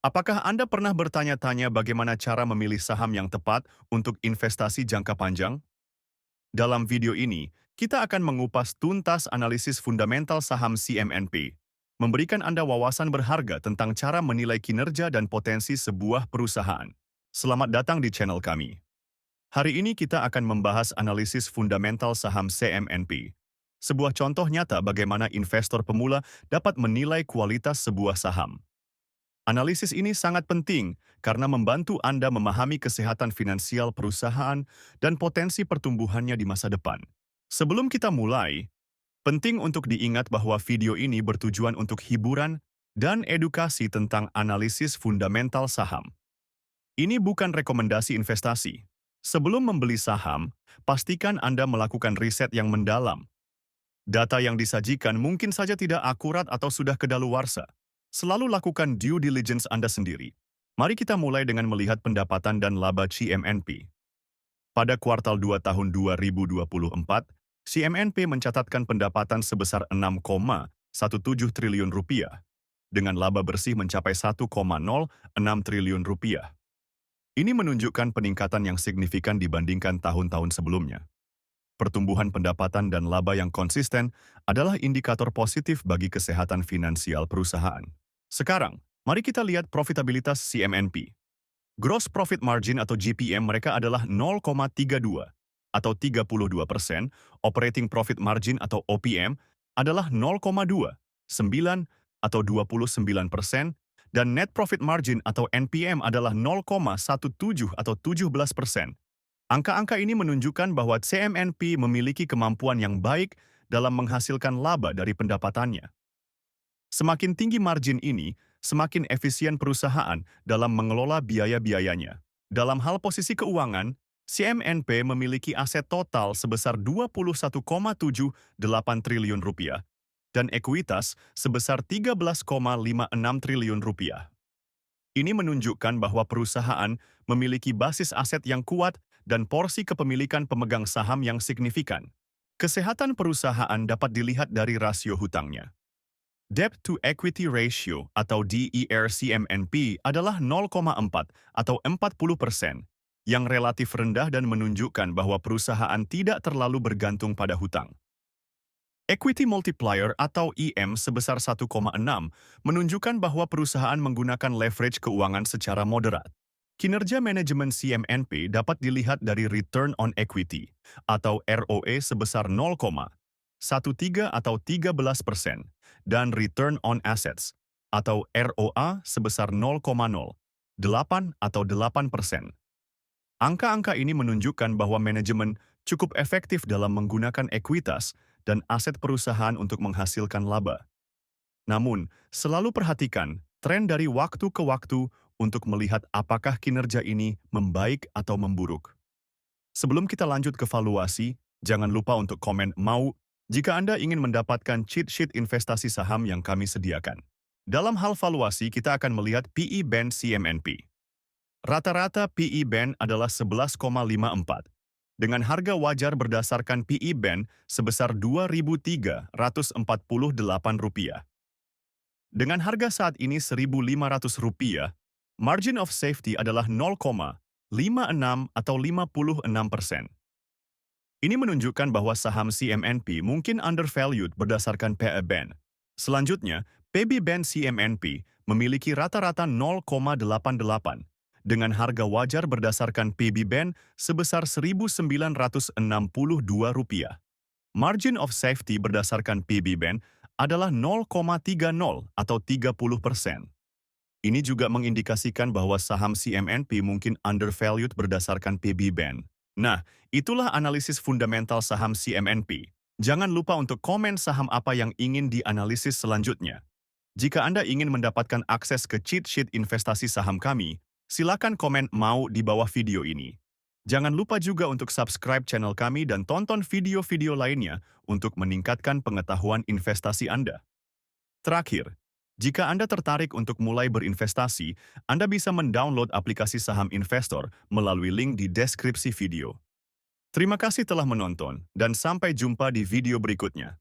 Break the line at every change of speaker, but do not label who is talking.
Apakah Anda pernah bertanya-tanya bagaimana cara memilih saham yang tepat untuk investasi jangka panjang? Dalam video ini, kita akan mengupas tuntas analisis fundamental saham CMNP, memberikan Anda wawasan berharga tentang cara menilai kinerja dan potensi sebuah perusahaan. Selamat datang di channel kami. Hari ini kita akan membahas analisis fundamental saham CMNP, sebuah contoh nyata bagaimana investor pemula dapat menilai kualitas sebuah saham. Analisis ini sangat penting karena membantu Anda memahami kesehatan finansial perusahaan dan potensi pertumbuhannya di masa depan. Sebelum kita mulai, penting untuk diingat bahwa video ini bertujuan untuk hiburan dan edukasi tentang analisis fundamental saham. Ini bukan rekomendasi investasi. Sebelum membeli saham, pastikan Anda melakukan riset yang mendalam. Data yang disajikan mungkin saja tidak akurat atau sudah kedaluarsa. Selalu lakukan due diligence Anda sendiri. Mari kita mulai dengan melihat pendapatan dan laba CMNP. Pada kuartal 2 tahun 2024, CMNP mencatatkan pendapatan sebesar 6,17 triliun rupiah, dengan laba bersih mencapai 1,06 triliun rupiah. Ini menunjukkan peningkatan yang signifikan dibandingkan tahun-tahun sebelumnya. Pertumbuhan pendapatan dan laba yang konsisten adalah indikator positif bagi kesehatan finansial perusahaan. Sekarang, mari kita lihat profitabilitas CMNP. Gross Profit Margin atau GPM mereka adalah 0,32 atau 32%, Operating Profit Margin atau OPM adalah 0,29 atau 29%, dan Net Profit Margin atau NPM adalah 0,17 atau 17%. Angka-angka ini menunjukkan bahwa CMNP memiliki kemampuan yang baik dalam menghasilkan laba dari pendapatannya. Semakin tinggi margin ini, semakin efisien perusahaan dalam mengelola biaya-biayanya. Dalam hal posisi keuangan, CMNP memiliki aset total sebesar 21,78 triliun rupiah dan ekuitas sebesar 13,56 triliun rupiah. Ini menunjukkan bahwa perusahaan memiliki basis aset yang kuat dan porsi kepemilikan pemegang saham yang signifikan. Kesehatan perusahaan dapat dilihat dari rasio hutangnya. Debt to Equity Ratio atau DER CMNP adalah 0,4 atau 40%, yang relatif rendah dan menunjukkan bahwa perusahaan tidak terlalu bergantung pada hutang. Equity Multiplier atau EM sebesar 1,6 menunjukkan bahwa perusahaan menggunakan leverage keuangan secara moderat. Kinerja manajemen CMNP dapat dilihat dari Return on Equity atau ROE sebesar 0,13 atau 13% dan Return on Assets atau ROA sebesar 0,08 atau 8%. Angka-angka ini menunjukkan bahwa manajemen cukup efektif dalam menggunakan ekuitas dan aset perusahaan untuk menghasilkan laba. Namun, selalu perhatikan tren dari waktu ke waktu untuk melihat apakah kinerja ini membaik atau memburuk. Sebelum kita lanjut ke valuasi, jangan lupa untuk komen "mau" jika Anda ingin mendapatkan cheat sheet investasi saham yang kami sediakan. Dalam hal valuasi, kita akan melihat PE band CMNP. Rata-rata PE band adalah 11,54, dengan harga wajar berdasarkan PE band sebesar Rp2.348. Dengan harga saat ini Rp1.500, margin of safety adalah 0,56 atau 56%. Ini menunjukkan bahwa saham CMNP mungkin undervalued berdasarkan PE band. Selanjutnya, PB band CMNP memiliki rata-rata 0,88, dengan harga wajar berdasarkan PB band sebesar Rp1.962. Margin of safety berdasarkan PB band adalah 0,30 atau 30%. Ini juga mengindikasikan bahwa saham CMNP mungkin undervalued berdasarkan PB band. Nah, itulah analisis fundamental saham CMNP. Jangan lupa untuk komen saham apa yang ingin dianalisis selanjutnya. Jika Anda ingin mendapatkan akses ke cheat sheet investasi saham kami, silakan komen "mau" di bawah video ini. Jangan lupa juga untuk subscribe channel kami dan tonton video-video lainnya untuk meningkatkan pengetahuan investasi Anda. Terakhir, jika Anda tertarik untuk mulai berinvestasi, Anda bisa mendownload aplikasi saham investor melalui link di deskripsi video. Terima kasih telah menonton, dan sampai jumpa di video berikutnya.